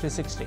360।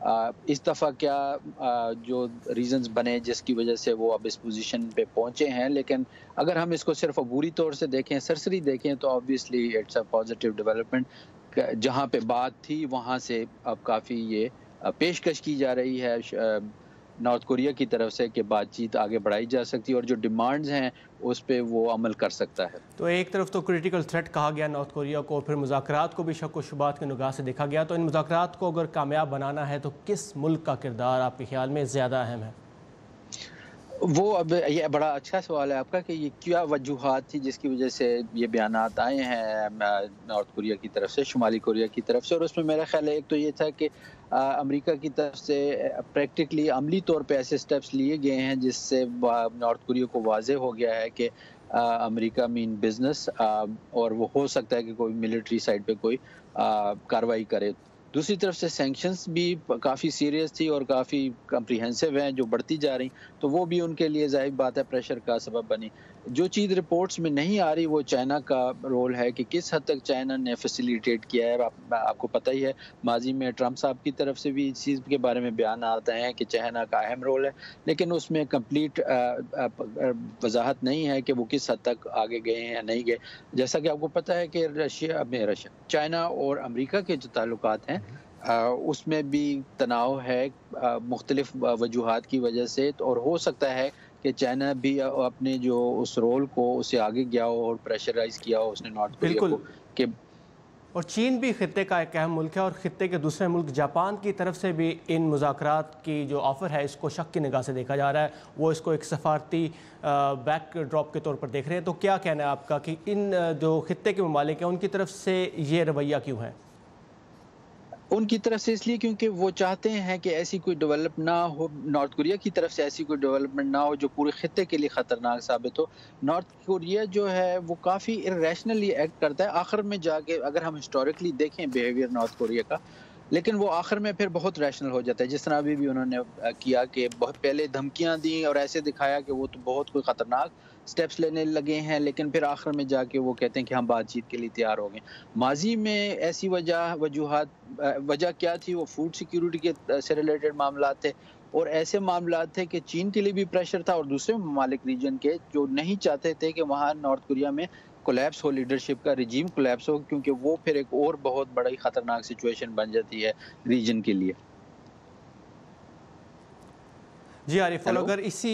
اس دفعہ کیا جو ریزنز بنے جس کی وجہ سے وہ اب اس پوزیشن پہ پہنچے ہیں، لیکن اگر ہم اس کو صرف عبوری طور سے دیکھیں، سرسری دیکھیں، تو obviously it's a positive development. جہاں پہ بات تھی وہاں سے اب کافی یہ پیشکش کی جا رہی ہے نارتھ کوریا کی طرف سے کہ بات چیت آگے بڑھائی جا سکتی ہے اور جو ڈیمانڈز ہیں اس پہ وہ عمل کر سکتا ہے. تو ایک طرف تو کریٹیکل تھریٹ کہا گیا نارتھ کوریا کو، پھر مذاکرات کو بھی شک و شبہات کی نگاہ سے دیکھا گیا. تو ان مذاکرات کو اگر کامیاب بنانا ہے تو کس ملک کا کردار آپ کے خیال میں زیادہ اہم ہے؟ وہ اب یہ بڑا اچھا سوال ہے آپ کا کہ یہ کیا وجوہات تھی جس کی وجہ سے یہ بیانات آئے ہیں نارتھ کوریا کی طرف سے، شمالی کوریا کی طرف سے. اور اس میں میرا خیال ہے ایک تو یہ تھا کہ امریکہ کی طرف سے پریکٹیکلی عملی طور پہ ایسے سٹیپس لیے گئے ہیں جس سے نارتھ کوریا کو واضح ہو گیا ہے کہ امریکہ مین بزنس، اور وہ ہو سکتا ہے کہ کوئی ملٹری سائڈ پہ کوئی کارروائی کرے. دوسری طرف سے سینکشنز بھی کافی سیریس تھی اور کافی کمپریہنسو ہیں جو بڑھتی جا رہی، تو وہ بھی ان کے لیے ظاہر بات ہے پریشر کا سبب بنی. جو چیز رپورٹس میں نہیں آ رہی وہ چائنا کا رول ہے کہ کس حد تک چائنا نے فیسیلیٹیٹ کیا ہے. آپ کو پتہ ہی ہے ماضی میں ٹرمپ صاحب کی طرف سے بھی اس چیز کے بارے میں بیان آتا ہے کہ چائنا کا اہم رول ہے، لیکن اس میں کمپلیٹ وضاحت نہیں ہے کہ وہ کس حد تک آگے گئے ہیں یا نہیں گئے. جیسا کہ آپ کو پتہ ہے کہ چائنا اور امریکہ کے جو تعلقات ہیں اس میں بھی تناؤ ہے مختلف وجوہات کی وجہ سے، اور ہو سکتا ہے کہ چائنا بھی اپنے جو اس رول کو اسے آگے گیا ہو اور پریشرائز کیا ہو اس نے نارتھ کوریا کو کہ. اور چین بھی خطے کا ایک اہم ملک ہے، اور خطے کے دوسرے ملک جاپان کی طرف سے بھی ان مذاکرات کی جو آفر ہے اس کو شک کی نگاہ سے دیکھا جا رہا ہے. وہ اس کو ایک سفارتی بیک ڈراپ کے طور پر دیکھ رہے ہیں. تو کیا کہنا ہے آپ کا کہ ان جو خطے کے ممالک ہیں ان کی طرف سے یہ رویہ کیوں ہے؟ ان کی طرف سے اس لیے کیونکہ وہ چاہتے ہیں کہ ایسی کوئی ڈیولپ نہ ہو، نارتھ کوریا کی طرف سے ایسی کوئی ڈیولپمنٹ نہ ہو جو پورے خطے کے لیے خطرناک ثابت ہو. نارتھ کوریا جو ہے وہ کافی ارریشنلی ایکٹ کرتا ہے آخر میں جا کے، اگر ہم ہسٹوریکلی دیکھیں بیہیویئر نارتھ کوریا کا، لیکن وہ آخر میں پھر بہت ریشنل ہو جاتا ہے. جس طرح ابھی بھی انہوں نے کیا کہ بہت پہلے دھمکیاں دیں اور ایسے دکھایا کہ وہ تو بہت کوئی خطرناک سٹیپس لینے لگے ہیں، لیکن پھر آخر میں جا کے وہ کہتے ہیں کہ ہم بات چیت کے لیے تیار ہو گئے. ماضی میں ایسی وجہ کیا تھی؟ وہ فوڈ سیکیورٹی کے سے ریلیٹڈ معاملات تھے، اور ایسے معاملات تھے کہ چین کے لیے بھی پریشر تھا اور دوسرے ممالک ریجن کے جو نہیں چاہتے تھے کہ وہاں نارتھ کوریا میں کولیپس ہو، لیڈرشپ کا رجیم کولیپس ہو، کیونکہ وہ پھر ایک اور بہت بڑی خطرناک سچویشن بن جاتی ہے ریجن کے لیے. جی عارف، اگر اسی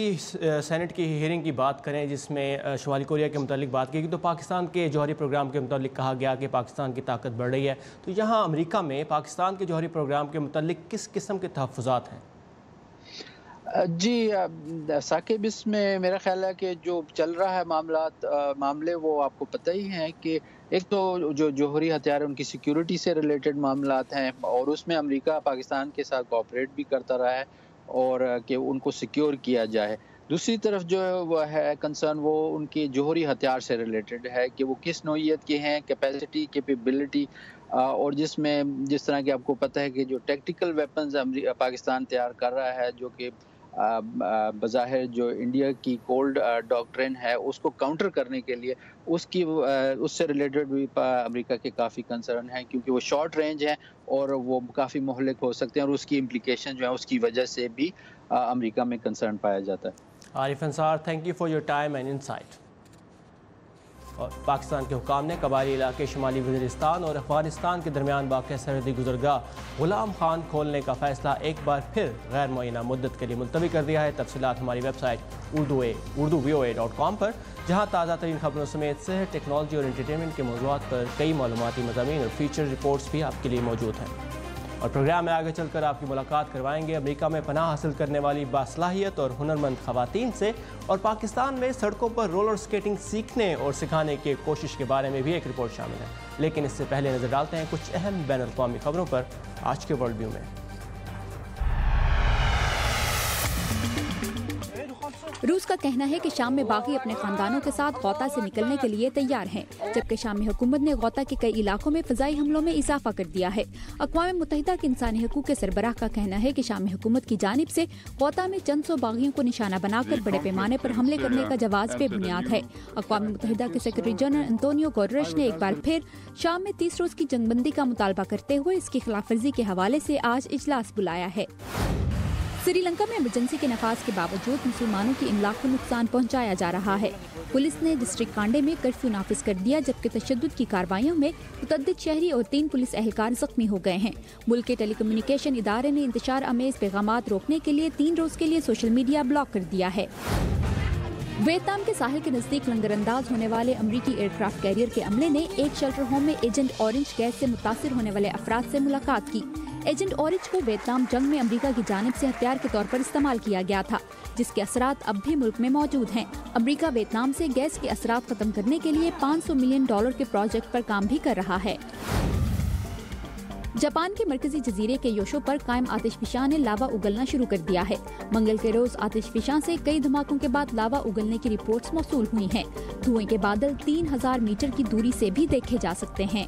سینٹ کی ہیئرنگ کی بات کریں جس میں شمالی کوریا کے متعلق بات کی گئی، تو پاکستان کے جوہری پروگرام کے متعلق کہا گیا کہ پاکستان کی طاقت بڑھ رہی ہے. تو یہاں امریکہ میں پاکستان کے جوہری پروگرام کے متعلق کس قسم کے تحفظات ہیں؟ جی ثاقب، اس میں میرا خیال ہے کہ جو چل رہا ہے معاملے وہ آپ کو پتہ ہی ہیں کہ ایک تو جو جوہری ہتھیار ان کی سیکیورٹی سے ریلیٹڈ معاملات ہیں، اور اس میں امریکہ پاکستان کے ساتھ کوآپریٹ بھی کرتا رہا ہے اور کہ ان کو سیکیور کیا جائے. دوسری طرف جو وہ ہے کنسرن وہ ان کی جوہری ہتھیار سے ریلیٹڈ ہے کہ وہ کس نوعیت کے ہیں، کیپیسٹی، کیپیبلٹی، اور جس طرح کہ آپ کو پتہ ہے کہ جو ٹیکٹیکل ویپنز پاکستان تیار کر رہا ہے جو کہ بظاہر جو انڈیا کی کولڈ ڈاکٹرن ہے اس کو کاؤنٹر کرنے کے لیے اس سے ریلیٹڈ بھی امریکہ کے کافی کنسرن ہیں، کیونکہ وہ شارٹ رینج ہیں اور وہ کافی مہلک ہو سکتے ہیں، اور اس کی امپلیکیشن جو ہے اس کی وجہ سے بھی امریکہ میں کنسرن پایا جاتا ہے. عارف انصار، thank you for your time and insight. اور پاکستان کے حکام نے قبائلی علاقے شمالی وزیرستان اور افغانستان کے درمیان واقع سرحدی گزرگاہ غلام خان کھولنے کا فیصلہ ایک بار پھر غیر معینہ مدت کے لیے ملتوی کر دیا ہے. تفصیلات ہماری ویب سائٹ urduvoa.com پر، جہاں تازہ ترین خبروں سمیت صحت، ٹیکنالوجی اور انٹرٹینمنٹ کے موضوعات پر کئی معلوماتی مضامین اور فیچر رپورٹس بھی آپ کے لیے موجود ہیں. اور پروگرام میں آگے چل کر آپ کی ملاقات کروائیں گے امریکہ میں پناہ حاصل کرنے والی باصلاحیت اور ہنرمند خواتین سے، اور پاکستان میں سڑکوں پر رولر سکیٹنگ سیکھنے اور سکھانے کی کوشش کے بارے میں بھی ایک رپورٹ شامل ہے. لیکن اس سے پہلے نظر ڈالتے ہیں کچھ اہم بین الاقوامی خبروں پر آج کے ورلڈ ویو میں. روس کا کہنا ہے کہ شام میں باغی اپنے خاندانوں کے ساتھ غوطہ سے نکلنے کے لیے تیار ہیں، جبکہ شامی حکومت نے غوطہ کے کئی علاقوں میں فضائی حملوں میں اضافہ کر دیا ہے۔ اقوام متحدہ کے انسانی حقوق کے سربراہ کا کہنا ہے کہ شامی حکومت کی جانب سے غوطہ میں چند سو باغیوں کو نشانہ بنا کر بڑے پیمانے پر حملے کرنے کا جواز بے بنیاد ہے۔ اقوام متحدہ کے سیکرٹری جنرل انتونیو گوٹریش نے ایک بار پھر شام میں 30 روز کی جنگ بندی کا مطالبہ کرتے ہوئے اس کی خلاف ورزی کے حوالے سے آج اجلاس بلایا ہے۔ سری لنکا میں ایمرجنسی کے نفاذ کے باوجود مسلمانوں کی املاک کو نقصان پہنچایا جا رہا ہے۔ پولیس نے ڈسٹرکٹ کانڈے میں کرفیو نافذ کر دیا، جبکہ تشدد کی کارروائیوں میں متعدد شہری اور 3 پولیس اہلکار زخمی ہو گئے ہیں۔ ملک کے ٹیلی کمیونیکیشن ادارے نے انتشار امیز پیغامات روکنے کے لیے 3 روز کے لیے سوشل میڈیا بلاک کر دیا ہے۔ ویتنام کے ساحل کے نزدیک لنگر انداز ہونے والے امریکی ایئر کرافٹ کیریئر کے عملے نے ایک شیلٹر ہوم میں ایجنٹ اورنج گیس سے متاثر ہونے والے افراد سے ملاقات کی۔ ایجنٹ اورنج کو ویتنام جنگ میں امریکہ کی جانب سے ہتھیار کے طور پر استعمال کیا گیا تھا، جس کے اثرات اب بھی ملک میں موجود ہیں۔ امریکہ ویتنام سے گیس کے اثرات ختم کرنے کے لیے $500 ملین کے پروجیکٹ پر کام بھی کر رہا ہے۔ جاپان کے مرکزی جزیرے کے یوشو پر قائم آتش فشاں نے لاوا اگلنا شروع کر دیا ہے۔ منگل کے روز آتش فشاں سے کئی دھماکوں کے بعد لاوا اگلنے کی رپورٹس موصول ہوئی ہیں۔ دھوئیں کے بادل 3000 میٹر کی دوری سے بھی دیکھے جا سکتے ہیں۔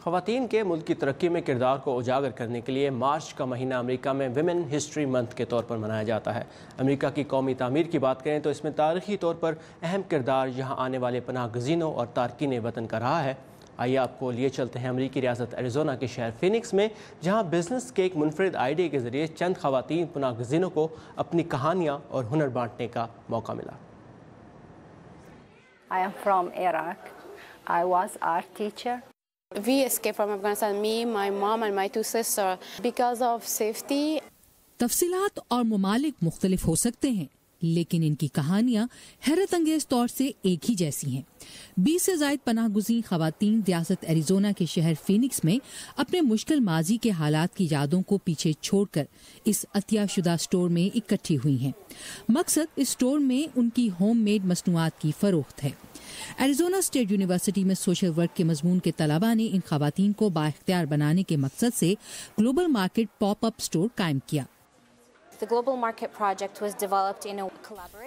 خواتین کے ملک کی ترقی میں کردار کو اجاگر کرنے کے لیے مارچ کا مہینہ امریکہ میں ویمن ہسٹری منتھ کے طور پر منایا جاتا ہے۔ امریکہ کی قومی تعمیر کی بات کریں تو اس میں تاریخی طور پر اہم کردار یہاں آنے والے پناہ گزینوں اور تارکین وطن کا رہا ہے۔ آئیے آپ کو لیے چلتے ہیں امریکی ریاست ایریزونا کے شہر فینکس میں، جہاں بزنس کے ایک منفرد آئیڈیا کے ذریعے چند خواتین پناہ گزینوں کو اپنی کہانیاں اور ہنر بانٹنے کا موقع ملا۔ I am from Iraq. I was art teacher. We escaped from Afghanistan, me, my mom and my 2 sisters, because of safety. تفصیلات اور ممالک مختلف ہو سکتے ہیں، لیکن ان کی کہانیاں حیرت انگیز طور سے ایک ہی جیسی ہیں۔ 20 سے زائد پناہ گزین خواتین ریاست ایریزونا کے شہر فینکس میں اپنے مشکل ماضی کے حالات کی یادوں کو پیچھے چھوڑ کر اس عطیہ شدہ سٹور میں اکٹھی ہوئی ہیں۔ مقصد اس سٹور میں ان کی ہوم میڈ مصنوعات کی فروخت ہے۔ ایریزونا اسٹیٹ یونیورسٹی میں سوشل ورک کے مضمون کے طلباء نے ان خواتین کو بااختیار بنانے کے مقصد سے گلوبل مارکیٹ پاپ اپ سٹور قائم کیا۔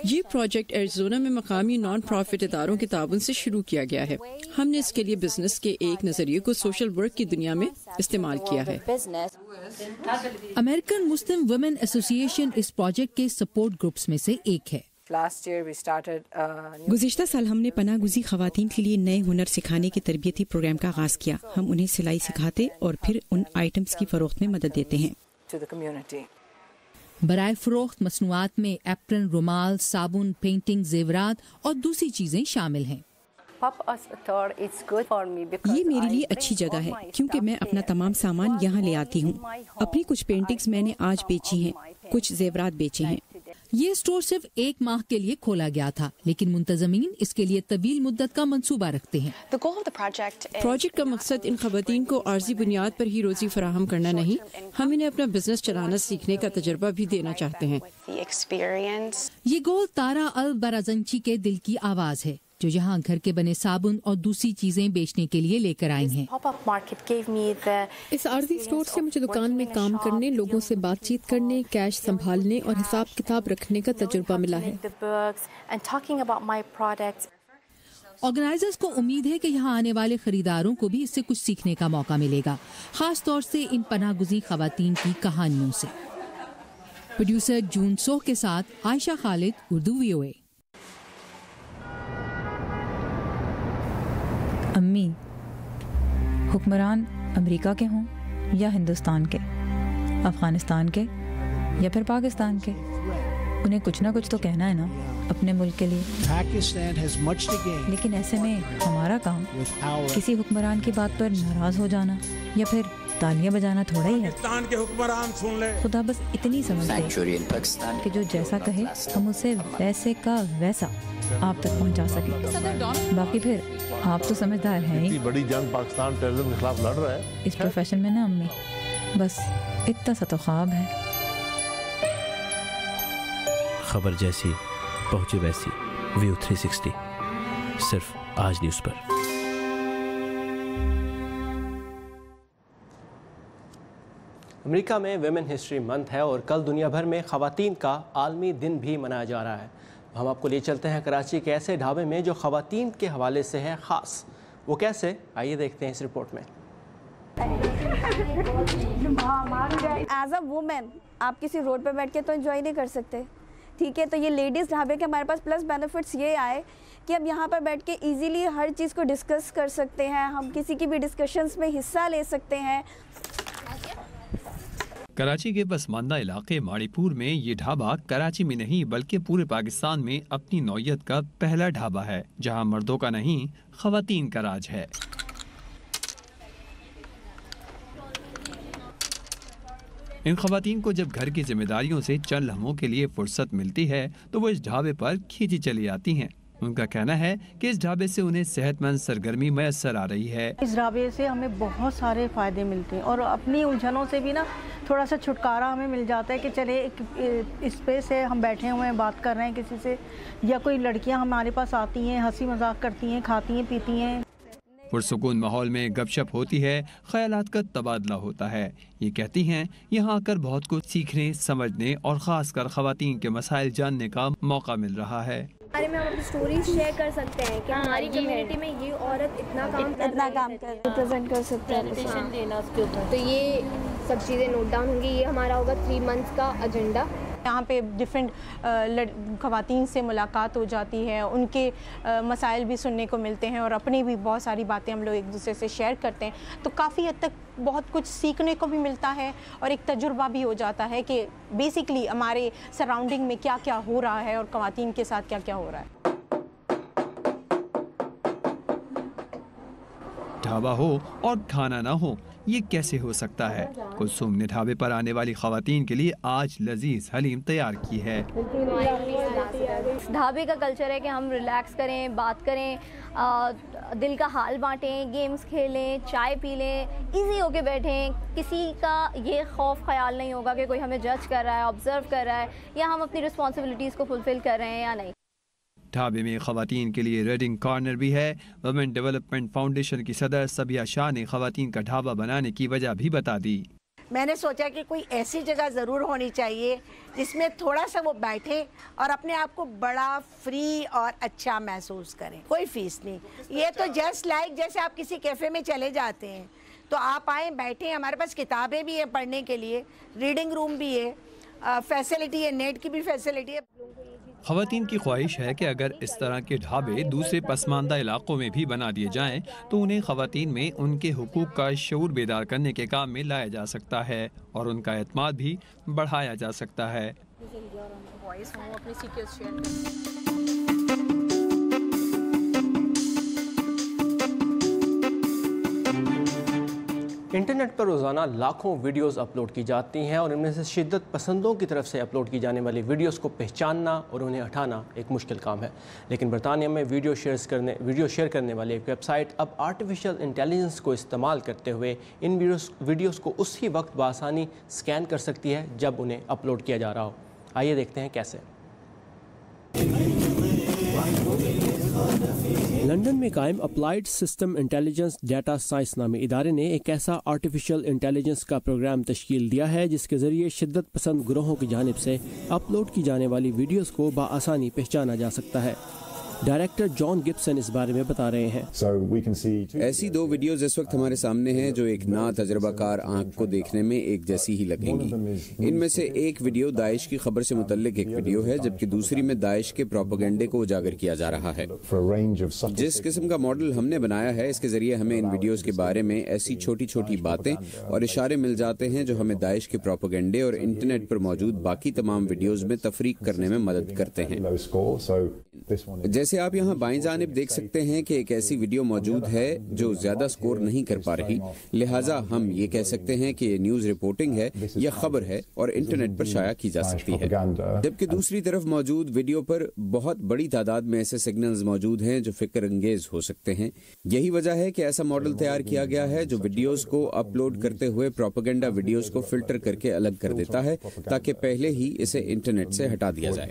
یہ پروجیکٹ ایریزونا میں مقامی نان پروفٹ اداروں کے تعاون سے شروع کیا گیا ہے۔ ہم نے اس کے لیے بزنس کے ایک نظریے کو سوشل ورک کی دنیا میں استعمال کیا ہے۔ امریکن مسلم ویمن ایسوسی ایشن اس پروجیکٹ کے سپورٹ گروپس میں سے ایک ہے۔ گزشتہ سال ہم نے پناہ گزین خواتین کے لیے نئے ہنر سکھانے کے تربیتی پروگرام کا آغاز کیا۔ ہم انہیں سلائی سکھاتے اور پھر ان آئٹمز کی فروخت میں مدد دیتے ہیں۔ برائے فروخت مصنوعات میں ایپرن، رومال، صابن، پینٹنگ، زیورات اور دوسری چیزیں شامل ہیں۔ یہ میرے لیے اچھی جگہ ہے کیونکہ میں اپنا تمام سامان یہاں لے آتی ہوں۔ اپنی کچھ پینٹنگز میں نے آج بیچی ہیں، کچھ زیورات بیچے ہیں۔ یہ اسٹور صرف 1 ماہ کے لیے کھولا گیا تھا، لیکن منتظمین اس کے لیے طویل مدت کا منصوبہ رکھتے ہیں۔ پروجیکٹ کا مقصد ان خواتین کو عارضی بنیاد پر ہی روزی فراہم کرنا نہیں، ہم انہیں اپنا بزنس چلانا سیکھنے کا تجربہ بھی دینا چاہتے ہیں۔ یہ گول تارا البرازنچی کے دل کی آواز ہے، جو یہاں گھر کے بنے صابن اور دوسری چیزیں بیچنے کے لیے لے کر آئی ہیں۔ اس عارضی اسٹور سے مجھے دکان میں کام کرنے، لوگوں سے بات چیت کرنے، کیش سنبھالنے اور حساب کتاب رکھنے کا تجربہ ملا ہے۔ آرگنائزرز کو امید ہے کہ یہاں آنے والے خریداروں کو بھی اس سے کچھ سیکھنے کا موقع ملے گا، خاص طور سے ان پناہ گزین خواتین کی کہانیوں سے۔ پروڈیوسر جون سوہ کے ساتھ عائشہ خالد، اردو VOA۔ امی، حکمران امریکہ کے ہوں یا ہندوستان کے، افغانستان کے یا پھر پاکستان کے، انہیں کچھ نہ کچھ تو کہنا ہے نا اپنے ملک کے لیے۔ لیکن ایسے میں ہمارا کام کسی حکمران کی بات پر ناراض ہو جانا یا پھر تالیاں بجانا تھوڑا ہی ہے۔ خدا بس اتنی سمجھ دے کہ جو جیسا کہے ہم اسے ویسے کا ویسا آپ تک پہنچا سکیں۔ باقی پھر آپ تو سمجھدار ہیں ہی، بڑی جنگ پاکستان ٹیررزم کے خلاف لڑ رہا ہے اس پروفیشن میں نا امی، بس اتنا سا تو خواب ہے۔ خبر جیسی پہنچی ویسی، ویو 360 صرف آج نیوز پر۔ امریکہ میں ویمن ہسٹری منتھ ہے اور کل دنیا بھر میں خواتین کا عالمی دن بھی منایا جا رہا ہے. ہم آپ کو لے چلتے ہیں کراچی کے ایسے ڈھابے میں جو خواتین کے حوالے سے ہے خاص. وہ کیسے؟ آئیے دیکھتے ہیں اس رپورٹ میں. ایز اے وومن آپ کسی روڈ پہ بیٹھ کے تو انجوائے نہیں کر سکتے, ٹھیک ہے. تو یہ لیڈیز ڈھابے کے ہمارے پاس پلس بینیفٹس یہ آئے کہ ہم یہاں پر بیٹھ کے ایزیلی ہر چیز کو ڈسکس کر سکتے ہیں, ہم کسی کی بھی ڈسکشنز میں حصہ لے سکتے ہیں. کراچی کے پسماندہ علاقے ماڑی پور میں یہ ڈھابا کراچی میں نہیں بلکہ پورے پاکستان میں اپنی نوعیت کا پہلا ڈھابا ہے جہاں مردوں کا نہیں خواتین کا راج ہے. ان خواتین کو جب گھر کی ذمہ داریوں سے چند لمحوں کے لیے فرصت ملتی ہے تو وہ اس ڈھابے پر کھینچی چلی آتی ہیں. ان کا کہنا ہے کہ اس ڈھابے سے انہیں صحت مند سرگرمی میسر آ رہی ہے. اس ڈھابے سے ہمیں بہت سارے فائدے ملتے ہیں اور اپنی الجھنوں سے بھی نا تھوڑا سا چھٹکارا ہمیں مل جاتا ہے کہ چلے اس پہ سے ہم بیٹھے ہوئے ہیں, بات کر رہے ہیں کسی سے, یا کوئی لڑکیاں ہمارے پاس آتی ہیں, ہنسی مذاق کرتی ہیں, کھاتی ہیں پیتی ہیں. پرسکون ماحول میں گپ شپ ہوتی ہے, خیالات کا تبادلہ ہوتا ہے. یہ کہتی ہیں یہاں آ کر بہت کچھ سیکھنے, سمجھنے اور خاص کر خواتین کے مسائل جاننے کا موقع مل رہا ہے. بارے میں ہم اپنی سٹوریز شیئر کر سکتے ہیں کہ ہماری کمیونٹی میں یہ عورت اتنا کام کر سکتے ہیں. تو یہ سب چیزیں نوٹ ڈاؤن ہوں گی. یہ ہمارا ہوگا 3 months کا ایجنڈا. یہاں پہ ڈفرینٹ خواتین سے ملاقات ہو جاتی ہے, ان کے مسائل بھی سننے کو ملتے ہیں اور اپنی بھی بہت ساری باتیں ہم لوگ ایک دوسرے سے شیئر کرتے ہیں. تو کافی حد تک بہت کچھ سیکھنے کو بھی ملتا ہے اور ایک تجربہ بھی ہو جاتا ہے کہ بیسکلی ہمارے سراؤنڈنگ میں کیا کیا ہو رہا ہے اور خواتین کے ساتھ کیا کیا ہو رہا ہے. ڈھابا ہو اور کھانا نہ ہو, یہ کیسے ہو سکتا ہے؟ کلثوم نے ڈھابے پر آنے والی خواتین کے لیے آج لذیذ حلیم تیار کی ہے. ڈھابے کا کلچر ہے کہ ہم ریلیکس کریں, بات کریں, دل کا حال بانٹیں, گیمز کھیلیں, چائے پی لیں, ایزی ہو کے بیٹھیں. کسی کا یہ خوف خیال نہیں ہوگا کہ کوئی ہمیں جج کر رہا ہے, آبزرو کر رہا ہے, یا ہم اپنی رسپانسبلٹیز کو فلفل کر رہے ہیں یا نہیں. ڈھابے میں خواتین کے لیے ریڈنگ کارنر بھی ہے. ویمن ڈیولپمنٹ فاؤنڈیشن کی صدر سبیہ شاہ نے خواتین کا ڈھابا بنانے کی وجہ بھی بتا دی. میں نے سوچا کہ کوئی ایسی جگہ ضرور ہونی چاہیے جس میں تھوڑا سا وہ بیٹھے اور اپنے آپ کو بڑا فری اور اچھا محسوس کریں. کوئی فیس نہیں, یہ تو جسٹ لائک جیسے آپ کسی کیفے میں چلے جاتے ہیں تو آپ آئیں, بیٹھیں. ہمارے پاس کتابیں بھی ہیں پڑھنے کے لیے, ریڈنگ روم بھی ہے, فیسلٹی ہے, نیٹ کی بھی فیسلٹی ہے. خواتین کی خواہش ہے کہ اگر اس طرح کے ڈھابے دوسرے پسماندہ علاقوں میں بھی بنا دیے جائیں تو انہیں خواتین میں ان کے حقوق کا شعور بیدار کرنے کے کام میں لایا جا سکتا ہے اور ان کا اعتماد بھی بڑھایا جا سکتا ہے. انٹرنیٹ پر روزانہ لاکھوں ویڈیوز اپلوڈ کی جاتی ہیں اور ان میں سے شدت پسندوں کی طرف سے اپلوڈ کی جانے والی ویڈیوز کو پہچاننا اور انہیں ہٹانا ایک مشکل کام ہے. لیکن برطانیہ میں ویڈیو شیئر کرنے والی ایک ویب سائٹ اب آرٹیفیشل انٹیلیجنس کو استعمال کرتے ہوئے ان ویڈیوز کو اسی وقت بآسانی سکین کر سکتی ہے جب انہیں اپلوڈ کیا جا رہا ہو. آئیے دیکھتے ہیں کیسے. لندن میں قائم applied system intelligence data science نامی ادارے نے ایک ایسا آرٹیفیشل انٹیلیجنس کا پروگرام تشکیل دیا ہے جس کے ذریعے شدت پسند گروہوں کی جانب سے اپلوڈ کی جانے والی ویڈیوز کو بآسانی پہچانا جا سکتا ہے. ڈائریکٹر جان گبسن اس بارے میں بتا رہے ہیں. ایسی 2 ویڈیوز اس وقت ہمارے سامنے ہیں جو ایک نا تجربہ کار آنکھ کو دیکھنے میں ایک جیسی ہی لگیں گی. ان میں سے ایک ویڈیو داعش کی خبر سے متعلق ایک ویڈیو ہے جبکہ دوسری میں داعش کے پروپیگنڈے کو اجاگر کیا جا رہا ہے. جس قسم کا ماڈل ہم نے بنایا ہے اس کے ذریعے ہمیں ان ویڈیوز کے بارے میں ایسی چھوٹی چھوٹی باتیں اور اشارے مل جاتے ہیں جو ہمیں داعش کے پروپیگنڈے اور انٹرنیٹ پر موجود باقی تمام ویڈیوز میں تفریق کرنے میں مدد کرتے ہیں. جیسے آپ یہاں بائیں جانب دیکھ سکتے ہیں کہ ایک ایسی ویڈیو موجود ہے جو زیادہ سکور نہیں کر پا رہی, لہٰذا ہم یہ کہہ سکتے ہیں کہ یہ نیوز رپورٹنگ ہے یا خبر ہے اور انٹرنیٹ پر شائع کی جا سکتی ہے. جبکہ دوسری طرف موجود ویڈیو پر بہت بڑی تعداد میں ایسے سگنلز موجود ہیں جو فکر انگیز ہو سکتے ہیں. یہی وجہ ہے کہ ایسا ماڈل تیار کیا گیا ہے جو ویڈیوز کو اپلوڈ کرتے ہوئے پروپیگنڈا ویڈیوز کو فلٹر کر کے الگ کر دیتا ہے تاکہ پہلے ہی اسے انٹرنیٹ سے ہٹا دیا جائے.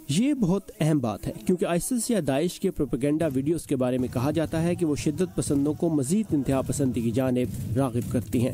یہ بہت اہم بات ہے کیونکہ آئسس یا داعش کے پروپیگنڈا ویڈیوز کے بارے میں کہا جاتا ہے کہ وہ شدت پسندوں کو مزید انتہا پسندی کی جانب راغب کرتی ہیں.